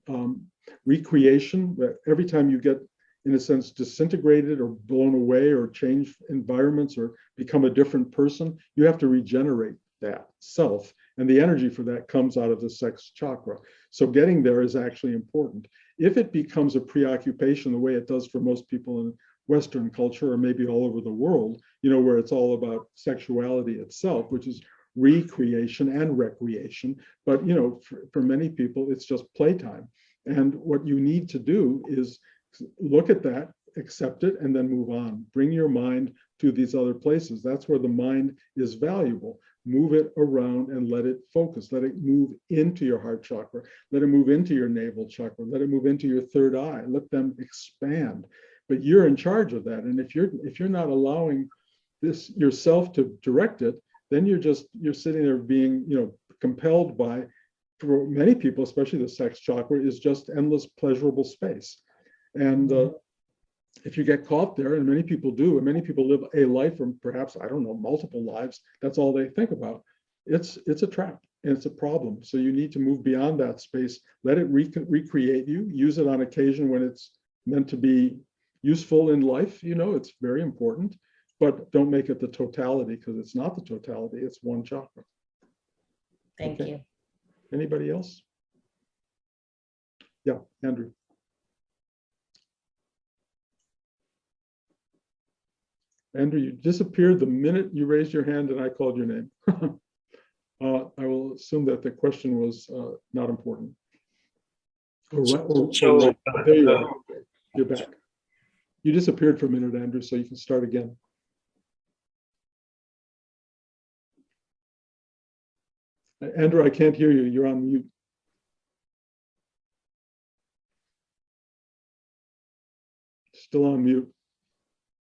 recreation. Every time you get, in a sense, disintegrated or blown away or change environments or become a different person, you have to regenerate that self. And the energy for that comes out of the sex chakra. So getting there is actually important. If it becomes a preoccupation the way it does for most people in Western culture or maybe all over the world, where it's all about sexuality itself, which is recreation and recreation. But, for many people, it's just playtime. And what you need to do is look at that, accept it, and then move on. Bring your mind to these other places. That's where the mind is valuable. Move it around and let it focus. Let it move into your heart chakra. Let it move into your navel chakra. Let it move into your third eye. Let them expand. But you're in charge of that. And if you're not allowing this yourself to direct it, then you're sitting there being, compelled by, for many people, especially the sex chakra, is just endless pleasurable space. And if you get caught there, and many people do, and many people live a life or perhaps, I don't know, multiple lives, that's all they think about. It's a trap and it's a problem. So you need to move beyond that space, let it recreate you, use it on occasion when it's meant to be useful in life. It's very important, but don't make it the totality because it's not the totality. It's one chakra. Thank you. Anybody else? Yeah, Andrew. Andrew, you disappeared the minute you raised your hand and I called your name. I will assume that the question was not important. There you are. You're back. You disappeared for a minute, Andrew, so you can start again. Andrew, I can't hear you. You're on mute. Still on mute.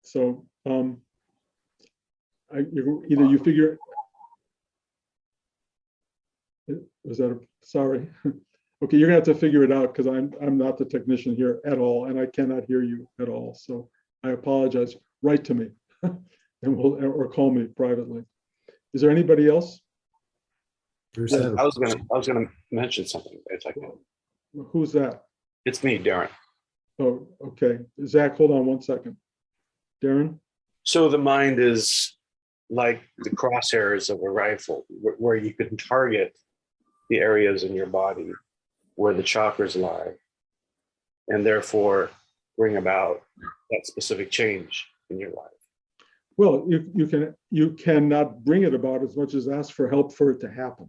So either you figure, was that sorry? Okay, you're gonna have to figure it out because I'm not the technician here at all, and I cannot hear you at all. So I apologize. Write to me, and or call me privately. Is there anybody else? I was gonna mention something if I can. Who's that? It's me, Darren. Oh, okay. Zach, hold on one second. Darren? So the mind is like the crosshairs of a rifle, where you can target the areas in your body where the chakras lie, and therefore bring about that specific change in your life. Well, you cannot bring it about as much as ask for help for it to happen,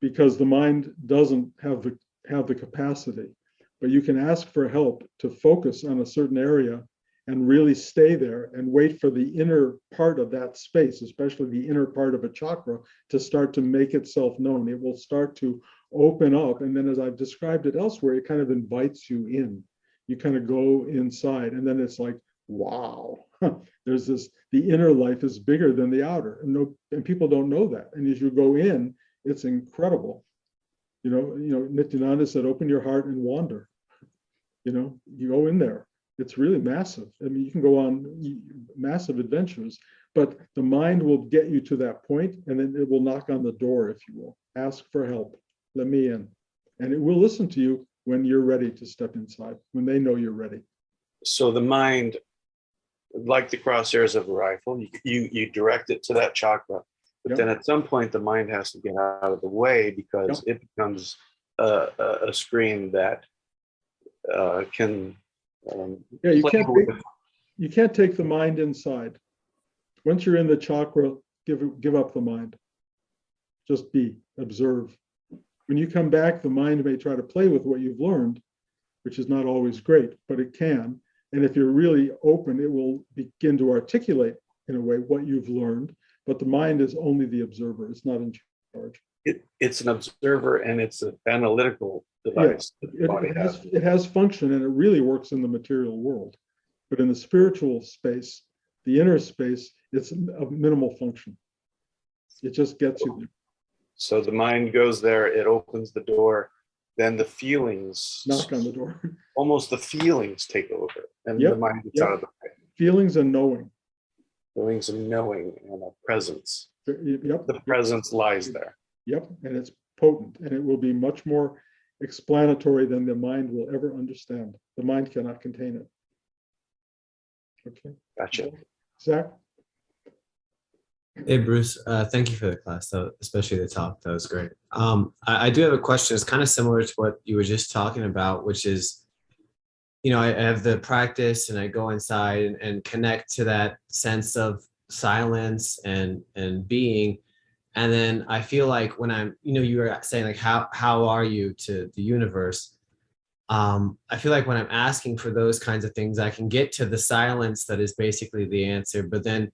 because the mind doesn't have the capacity. But you can ask for help to focus on a certain area and really stay there and wait for the inner part of that space, especially the inner part of a chakra, to start to make itself known. It will start to open up. And then, as I've described it elsewhere, it kind of invites you in. You kind of go inside, and then it's like, wow, there's this, the inner life is bigger than the outer. And people don't know that. And as you go in, it's incredible. Nityananda said, open your heart and wander. You go in there. It's really massive. I mean, you can go on massive adventures, but the mind will get you to that point, and then it will knock on the door, if you will. Ask for help. Let me in. And it will listen to you when you're ready to step inside, when they know you're ready. So the mind, like the crosshairs of a rifle, you direct it to that chakra, but Yep. then at some point the mind has to get out of the way because it becomes a screen that can Yeah, you play with. you can't take the mind inside. Once you're in the chakra, give up the mind. Just be, observe. When you come back, the mind may try to play with what you've learned, which is not always great, but it can. And if you're really open, it will begin to articulate in a way what you've learned, but the mind is only the observer. It's not in charge. It's an observer and it's an analytical device. Yeah, that the body has. it has function and it really works in the material world. But in the spiritual space, the inner space, it's of minimal function. It just gets you there. So the mind goes there, it opens the door, then the feelings, Knock on the door. almost the feelings take over, and Yep, the mind gets yep. out of the way. Feelings and knowing. Feelings and knowing and a presence. Yep. The presence lies there. Yep, and it's potent, and it will be much more explanatory than the mind will ever understand. The mind cannot contain it. Okay. Gotcha. Zach? Hey, Bruce, thank you for the class, though, especially the talk. That was great. I do have a question. It's kind of similar to what you were just talking about, which is, I have the practice and I go inside and connect to that sense of silence and being. And then I feel like when I'm, you were saying like, how are you to the universe? I feel like when I'm asking for those kinds of things, I can get to the silence that is basically the answer, but then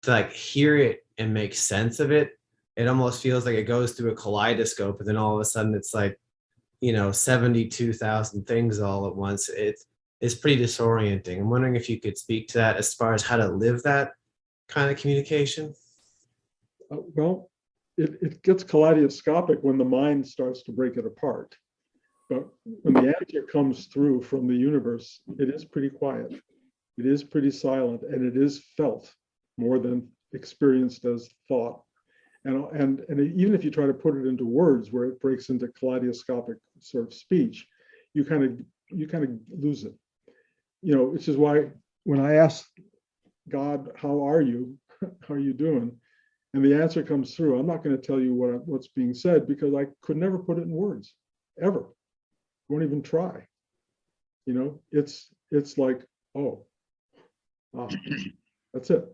to like hear it and make sense of it, it almost feels like it goes through a kaleidoscope, and then all of a sudden it's like, 72,000 things all at once. It's pretty disorienting. I'm wondering if you could speak to that as far as how to live that kind of communication. Well, it gets kaleidoscopic when the mind starts to break it apart. But when the answer comes through from the universe, it is pretty quiet. It is pretty silent, and it is felt more than experienced as thought. And even if you try to put it into words where it breaks into kaleidoscopic sort of speech, you kind of lose it. Which is why when I ask God, how are you? How are you doing? And the answer comes through, I'm not going to tell you what's being said because I could never put it in words, ever. Won't even try. It's like, oh, that's it.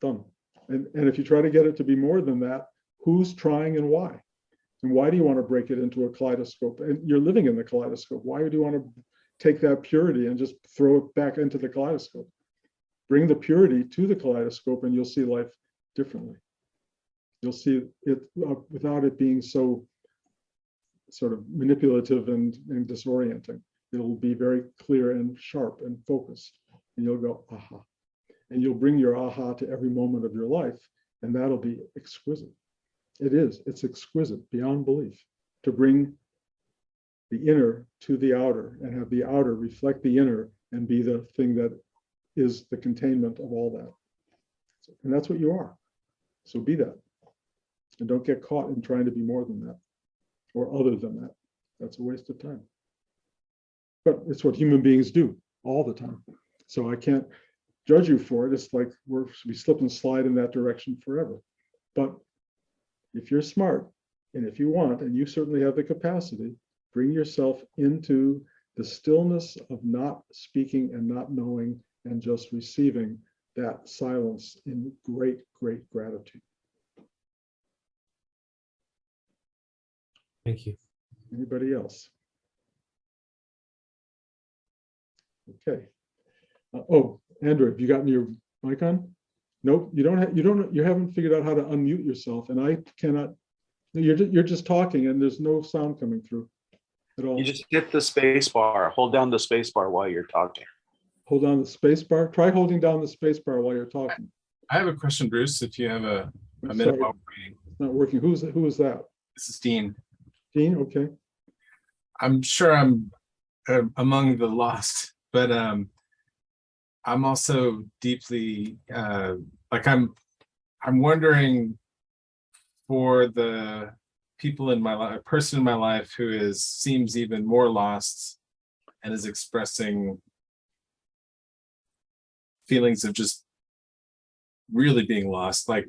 Done. And if you try to get it to be more than that, who's trying and why? And why do you want to break it into a kaleidoscope? And you're living in the kaleidoscope. Why do you want to take that purity and just throw it back into the kaleidoscope? Bring the purity to the kaleidoscope and you'll see life differently. You'll see it without it being so sort of manipulative and disorienting. It'll be very clear and sharp and focused. And you'll go, aha. And you'll bring your aha to every moment of your life. And that'll be exquisite. It's exquisite beyond belief to bring the inner to the outer and have the outer reflect the inner and be the thing that is the containment of all that. And that's what you are. So be that. And don't get caught in trying to be more than that or other than that. That's a waste of time. But it's what human beings do all the time. So I can't judge you for it. It's like we slip and slide in that direction forever. But if you're smart and if you want, and you certainly have the capacity, bring yourself into the stillness of not speaking and not knowing and just receiving that silence in great, great gratitude. Thank you. Anybody else? Okay. Andrew, have you gotten your mic on? Nope, you haven't figured out how to unmute yourself, and I cannot. You're just talking, and there's no sound coming through at all. You just hit the space bar. Hold down the space bar while you're talking. Hold on the space bar. Try holding down the space bar while you're talking. I have a question, Bruce, if you have a minute Sorry, while we're waiting. it's not working. Who is that? This is Dean. Dean? Okay. I'm sure I'm among the lost, but I'm also deeply I'm wondering for the people in my life, a person in my life who seems even more lost and is expressing feelings of just really being lost. Like,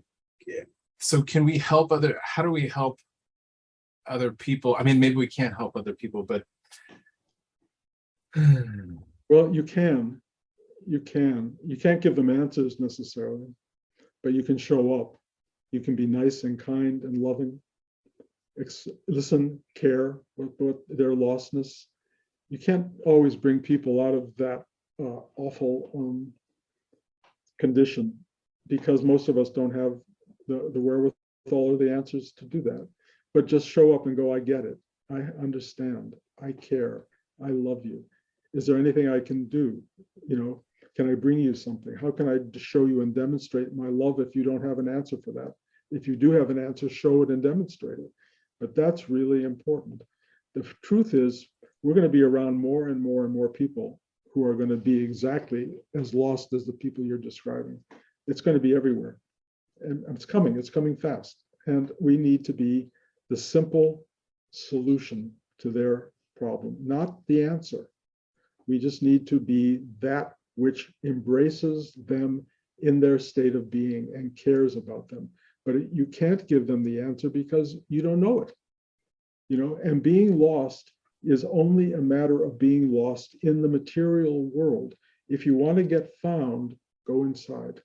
so can we help how do we help other people? I mean, maybe we can't help other people, but Well, you can. You can't give them answers necessarily, but you can show up. You can be nice and kind and loving. Listen, care what their lostness. You can't always bring people out of that awful condition, because most of us don't have the wherewithal or the answers to do that. But just show up and go, I get it. I understand. I care. I love you. Is there anything I can do? Can I bring you something? How can I show you and demonstrate my love if you don't have an answer for that? If you do have an answer, show it and demonstrate it. But that's really important. The truth is, we're going to be around more and more and more people who are going to be exactly as lost as the people you're describing. It's going to be everywhere. And it's coming fast. And we need to be the simple solution to their problem, not the answer. We just need to be that which embraces them in their state of being and cares about them. But you can't give them the answer because you don't know it. And being lost is only a matter of being lost in the material world. If you want to get found, go inside.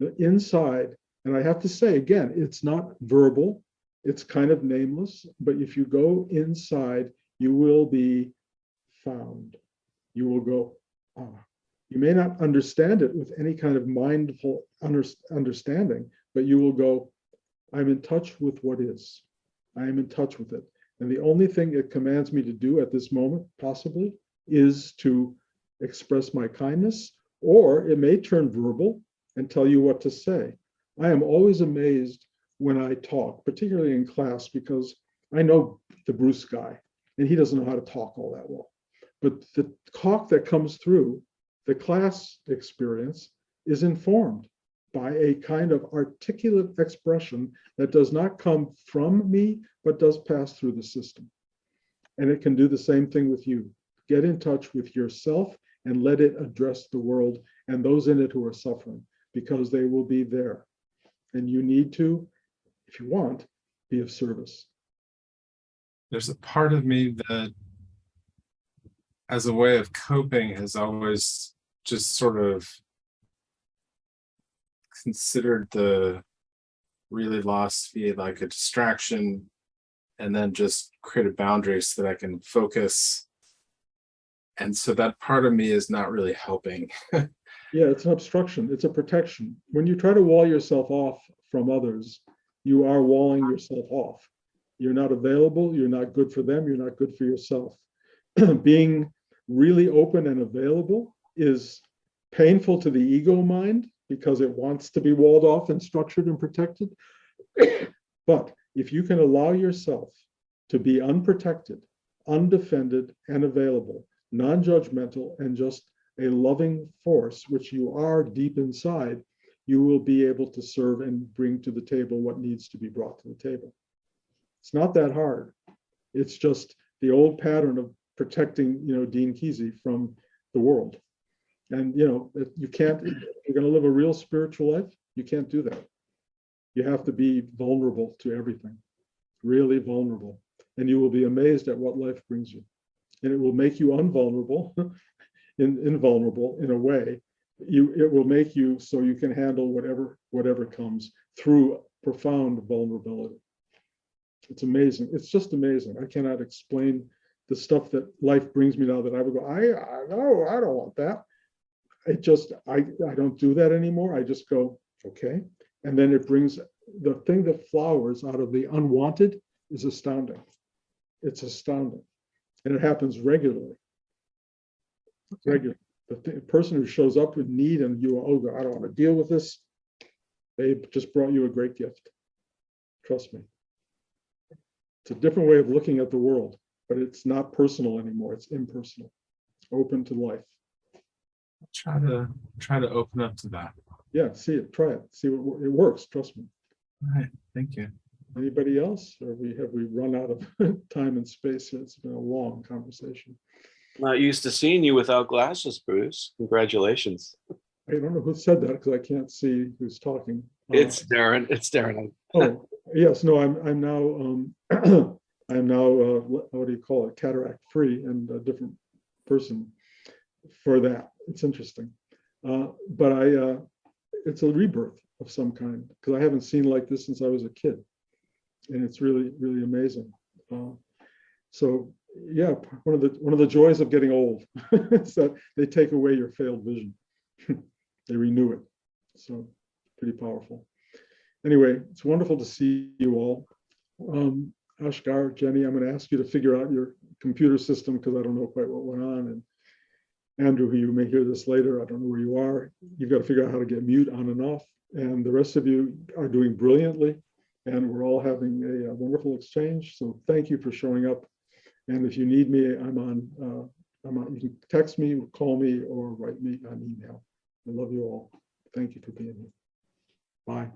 The inside, and I have to say again, it's not verbal, it's kind of nameless, but if you go inside, you will be found. You will go, You may not understand it with any kind of mindful understanding, but you will go, I'm in touch with what is. I am in touch with it. And the only thing it commands me to do at this moment, possibly, is to express my kindness, or it may turn verbal and tell you what to say. I am always amazed when I talk, particularly in class, because I know the Bruce guy, and he doesn't know how to talk all that well. But the talk that comes through the class experience is informed by a kind of articulate expression that does not come from me, but does pass through the system. And it can do the same thing with you. Get in touch with yourself and let it address the world and those in it who are suffering, because they will be there. And you need to, if you want, be of service. there's a part of me that, as a way of coping, has always just sort of considered the really lost to be like a distraction, and then just create boundaries so that I can focus. And so that part of me is not really helping. Yeah, it's an obstruction. It's a protection. When you try to wall yourself off from others, you are walling yourself off. You're not available. You're not good for them. You're not good for yourself. Being really open and available is painful to the ego mind because it wants to be walled off and structured and protected. But if you can allow yourself to be unprotected, undefended, and available, non-judgmental, and just a loving force, which you are deep inside, you will be able to serve and bring to the table what needs to be brought to the table. It's not that hard. It's just the old pattern of protecting, Dean Kesey from the world. And, you can't, if you're going to live a real spiritual life, you can't do that. You have to be vulnerable to everything, really vulnerable. And you will be amazed at what life brings you. And it will make you invulnerable in a way. It will make you so you can handle whatever comes through profound vulnerability. It's amazing. It's just amazing. I cannot explain the stuff that life brings me now that I would go, I don't want that. I don't do that anymore. I just go, okay. And then it brings the thing that flowers out of the unwanted is astounding. It's astounding. And it happens regularly. Regularly. The person who shows up with need and you, I don't want to deal with this, they just brought you a great gift. Trust me. It's a different way of looking at the world, but it's not personal anymore. It's impersonal, open to life. Try to open up to that. Yeah, see it, try it, see what it works. Trust me. All right, thank you. Anybody else? Or have we run out of time and space here? It's been a long conversation. Not used to seeing you without glasses, Bruce. Congratulations. I don't know who said that because I can't see who's talking. It's Darren. It's Darren. Oh, yes, no, I'm now I'm now what do you call it? Cataract free and a different person for that. It's interesting. But it's a rebirth of some kind because I haven't seen like this since I was a kid. And it's really, really amazing. So yeah, one of the joys of getting old is that they take away your failed vision. They renew it. So pretty powerful. Anyway, it's wonderful to see you all. Ashgar, Jenny, I'm going to ask you to figure out your computer system because I don't know quite what went on. And Andrew, who you may hear this later, I don't know where you are. You've got to figure out how to get mute on and off. And the rest of you are doing brilliantly. And we're all having a wonderful exchange. So thank you for showing up. And if you need me, I'm on. You can text me, call me, or write me on email. I love you all. Thank you for being here. Bye.